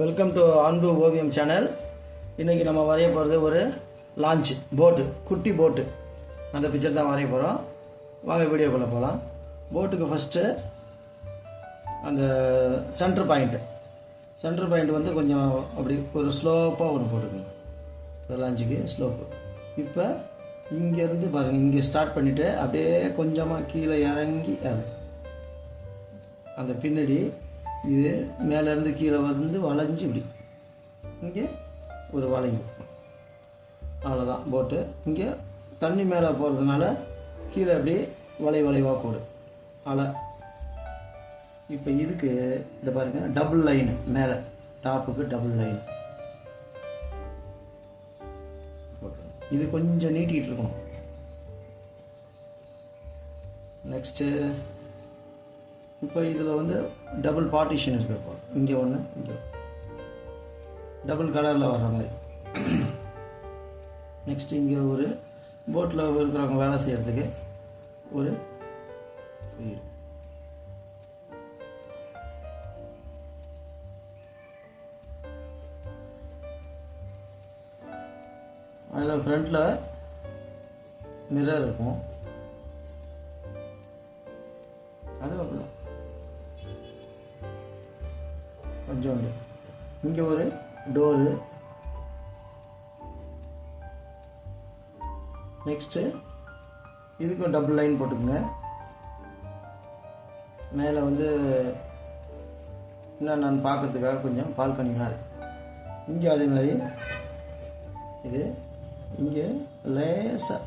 Welcome to அன்பு ஓவியம் channel. இன்றைக்கி நம்ம வரைய போகிறது ஒரு லான்ச் போட்டு, குட்டி போட்டு. அந்த பிக்சர் தான் வரைய போகிறோம். வாங்க வீடியோக்குள்ளே போகலாம். போட்டுக்கு ஃபஸ்ட்டு அந்த சென்டர் பாயிண்ட் வந்து கொஞ்சம் அப்படி ஒரு ஸ்லோப்பாக ஒன்று போட்டுக்கணும். இந்த லான்ச்சுக்கு ஸ்லோப்பு. இப்போ இங்கேருந்து பாருங்கள், இங்கே ஸ்டார்ட் பண்ணிவிட்டு அப்படியே கொஞ்சமாக கீழே இறங்கி அந்த பின்னாடி இது மேலேருந்து கீழே வந்து வளைஞ்சி இப்படி இங்கே ஒரு வளைவு. அவ்வளோதான் போட்டு. இங்கே தண்ணி மேலே போகிறதுனால கீழே அப்படி வளைவாக போடு அலை. இப்போ இதுக்கு இந்த பாருங்கள், டபுள் லைனு மேலே டாப்புக்கு டபுள் லைன். இது கொஞ்சம் நீட்டிகிட்டு இருக்கணும். நெக்ஸ்ட்டு இப்போ இதில் வந்து டபுள் பார்ட்டிஷன் இருக்குப்போ, இங்கே ஒன்று, இங்கே டபுள் கலரில் வர்ற மாதிரி. நெக்ஸ்ட்டு இங்கே ஒரு போட்டில் இருக்கிறவங்க வேலை செய்கிறதுக்கு ஒரு வீடு. அதில் ஃப்ரண்ட்டில் மிரர் இருக்கும். அது அப்படிதான் கொஞ்சோண்டு. இங்கே ஒரு டோரு. நெக்ஸ்ட்டு இதுக்கும் டபுள் லைன் போட்டுக்குங்க. மேலே வந்து இன்னும் நான் பார்க்கறதுக்காக கொஞ்சம் பால்கனி மாதிரி. இங்கே அதே மாதிரி இது இங்கே லேசாக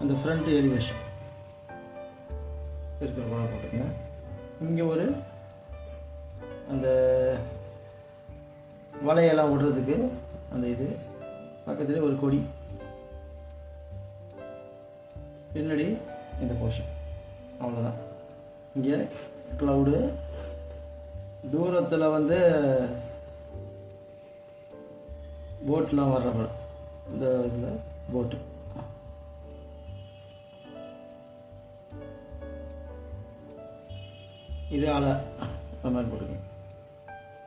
அந்த ஃப்ரண்ட் எலிவேஷன் இருக்கிற கூட போட்டுக்கங்க. இங்கே ஒரு அந்த வலையெல்லாம் விடுறதுக்கு அந்த இது பக்கத்தில் ஒரு கொடி. பின்னாடி இந்த போர்ஷன். அவ்வளோதான். இங்கே க்ளவுடு. தூரத்தில் வந்து போட்லாம் வர்ற படம். இந்த இதில் போட்டு இது அலை அந்த மாதிரி போட்டுக்கணும்.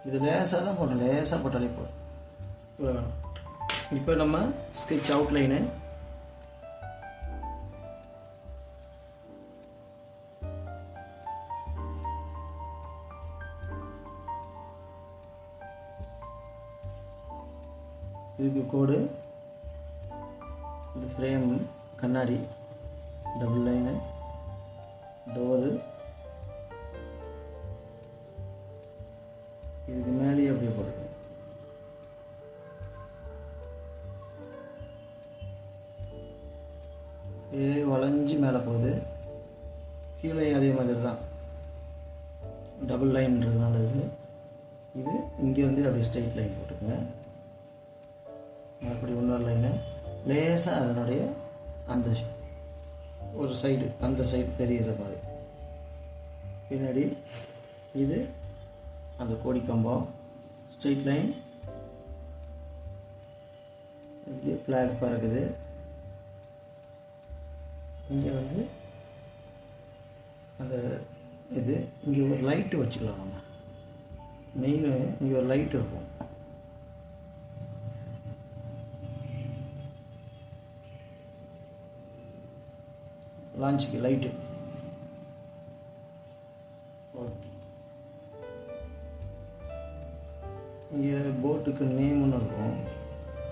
இது லேசாக தான் போடணும், லேசாக போட்டாலே போதும். இவ்வளோ வேணும். இப்போ நம்ம ஸ்கெட்ச் அவுட்லைனு இதுக்கு கோடு, இது ஃப்ரேம், கண்ணாடி, டபுள் லைனு, டோரு. இதுக்கு மேலேயே அப்படியே போடுங்க. வளைஞ்சி மேலே போகுது. கீழே அதே மாதிரி தான் டபுள் லைன்ன்றதுனால இது இங்கேருந்து அப்படியே ஸ்ட்ரெயிட் லைன் போட்டுக்கோங்க. அப்படி இன்னொரு லைனு லேசாக அதனுடைய அந்த ஒரு சைடு, அந்த சைடு தெரிகிற மாதிரி. பின்னாடி இது அந்த கோடி கம்பம், ஸ்ட்ரெயிட் லைன். இங்கே ஃப்ளாக் பறக்குது. இங்கே வந்து அந்த இது இங்கே ஒரு லைட்டு வச்சுக்கலாம். நம்ம மெயின் இங்கே ஒரு லைட்டு இருக்கும். லான்ச்சுக்கு லைட்டு. ஓகே. இங்கே போட்டுக்கு நேம் ஒன்று இருக்கும்,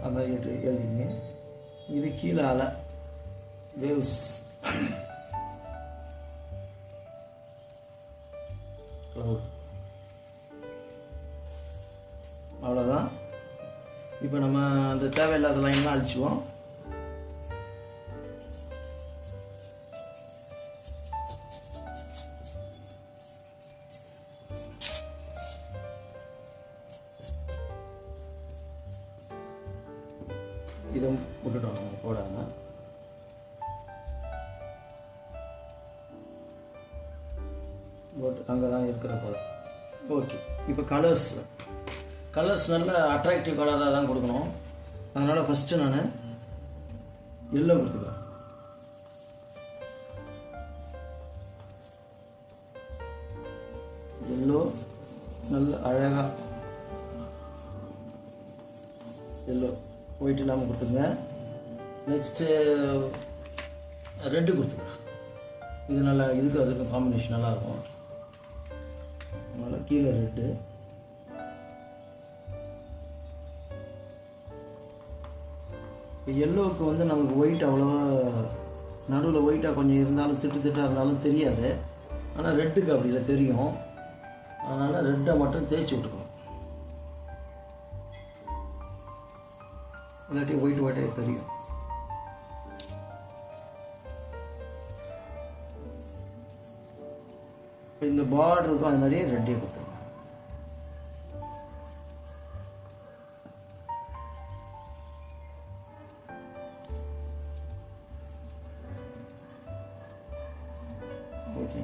அது மாதிரி எழுதிங்க. இது கீழே அலை, வேவ்ஸ், க்ளவுட். அவ்வளோதான். இப்போ நம்ம அந்த தேவையில்லாத லைன்லாம் அழிச்சுவோம். இதை விட்டுட்டோம் நம்ம போடாமல். போட்டு அங்கே தான் இருக்கிற போல. ஓகே. இப்போ கலர்ஸ் நல்ல அட்ராக்டிவ் கலராக தான் கொடுக்கணும். அதனால் ஃபஸ்ட்டு நான் எல்லோ கொடுத்துக்கிறேன். எல்லோ நல்ல அழகாக எல்லோ ஒயிட் இல்லாமல் கொடுத்துருங்க. நெக்ஸ்ட்டு ரெட்டு கொடுத்துருங்க. இது நல்லா இதுக்கு அதுக்கு காம்பினேஷன் நல்லாயிருக்கும். அதனால் கீழே ரெட்டு. இப்போ எல்லோவுக்கு வந்து நமக்கு ஒயிட் அவ்வளோவா நடுவில் ஒயிட்டாக கொஞ்சம் இருந்தாலும் திட்டாக இருந்தாலும் தெரியாது. ஆனால் ரெட்டுக்கு அப்படி இல்லை, தெரியும். அதனால் ரெட்டை மட்டும் தேய்ச்சி விட்டுக்கணும். இல்லாட்டி ஒயிட்டாக தெரியும். இப்போ இந்த பார்டருக்கும் அது மாதிரியே ரெட்டே கொடுத்துருங்க. ஓகே.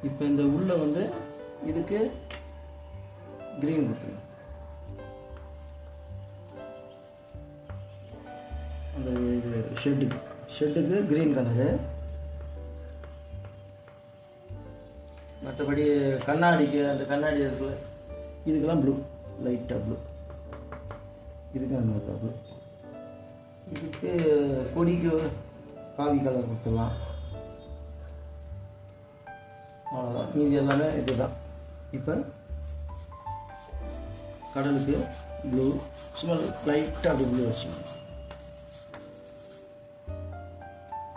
இப்போ இந்த உள்ள வந்து இதுக்கு கிரீன் கொடுத்துருங்க. அந்த இது ஷெட்டுக்கு க்ரீன் கலரு. மற்றபடி கண்ணாடிக்கு அந்த கண்ணாடி இருக்குல்ல, இதுக்கெல்லாம் ப்ளூ, லைட்டாக ப்ளூ. இதுக்கு அந்த மாதிரி ப்ளூ. இதுக்கு கொடிக்கு காவி கலர் கொடுத்துடலாம். அவ்வளோதான். மீதி எல்லாமே இதுதான். இப்போ கடலுக்கு ப்ளூ, சும்மா லைட்டாக அப்படி ப்ளூ வச்சுக்கணும்.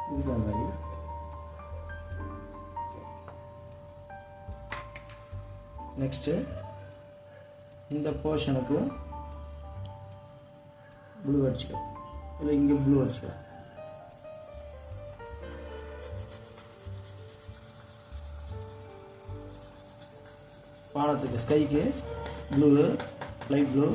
இதுக்கு அந்த மாதிரி. நெக்ஸ்ட்டு இந்த போர்ஷனுக்கு ப்ளூ அடிச்சுக்கோ, இல்லை இங்கே ப்ளூ அடிச்சுக்கோ. வானத்துக்கு ஸ்கைக்கு blue, light blue.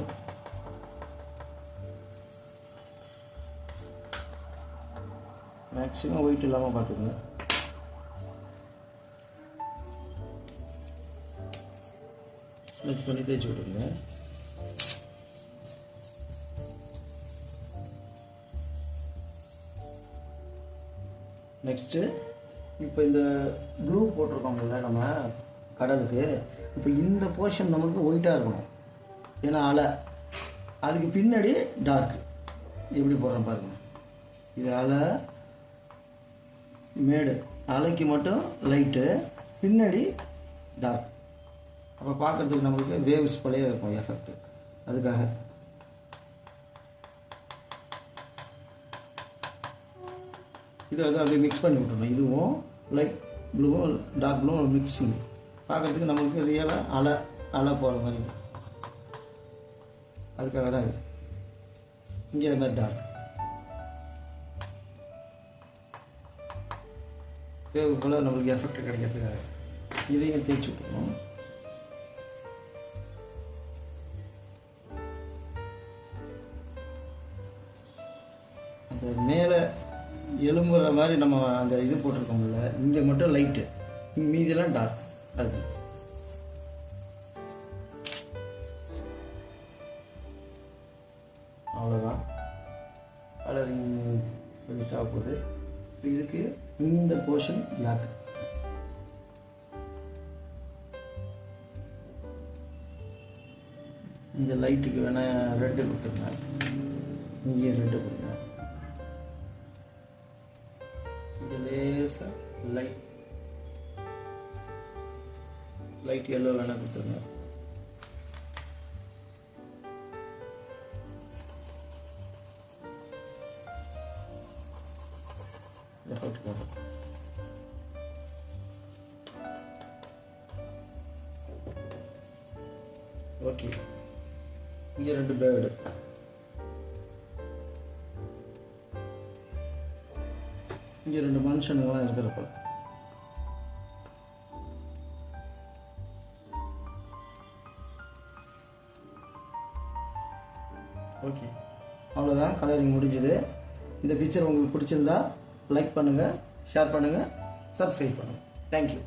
Maximum white இல்லாமல் பார்த்துக்கோங்க. மிக்ஸ் பண்ணி தேய்ச்சி விட்டுருங்க. நெக்ஸ்ட்டு இப்போ இந்த ப்ளூ போட்டிருக்கோம்ல நம்ம கடலுக்கு, இப்போ இந்த போர்ஷன் நமக்கு ஒயிட்டாக இருக்கணும். ஏன்னா அலை, அதுக்கு பின்னாடி டார்க். எப்படி போடுறோம் பாருங்க. இது அலை, மேடு, அலைக்கு மட்டும் லைட்டு, பின்னாடி டார்க். அப்போ பார்க்குறதுக்கு நம்மளுக்கு வேவ்ஸ் போலே இருக்கும் எஃபெக்ட். அதுக்காக இது வந்து அப்படியே மிக்ஸ் பண்ணி விட்டுருணும். இதுவும் லைட் ப்ளூவும் டார்க் ப்ளூவும் மிக்ஸிங் பார்க்குறதுக்கு நம்மளுக்கு ரியலாக அலை போகிற மாதிரி. அதுக்காக தான் இது. இங்கே அது மாதிரி டார்க் வேவு போல் நம்மளுக்கு எஃபெக்ட் கிடைக்கிறதுக்காக இதையும் தேய்ச்சி விட்டுக்கணும். அந்த மேலே எலும்புற மாதிரி நம்ம அந்த இது போட்டிருக்கோம்ல, இங்கே மட்டும் லைட்டு, மீதியெல்லாம் டார்க். அது அவ்வளோதான். கலரிங் ஃபினிஷ் ஆக போகுது. இதுக்கு இந்த போர்ஷன் பிளாக். இந்த லைட்டுக்கு வேணால் ரெட்டு கொடுத்துருங்க. இங்கே ரெட்டு கொடுங்க. இங்கே லேசாக லைட் எல்லோ வேணால் கொடுத்துருங்க. ஓகே. இங்கே ரெண்டு பேர்டு. இங்கே ரெண்டு மனுஷனுங்களாம் இருக்கிறப்ப ஓகே. அவ்வளோதான், கலரிங் முடிஞ்சது. இந்த பிக்சர் உங்களுக்கு பிடிச்சிருந்தா லைக் பண்ணுங்கள், ஷேர் பண்ணுங்கள், சப்ஸ்கிரைப் பண்ணுங்கள். தேங்க்யூ.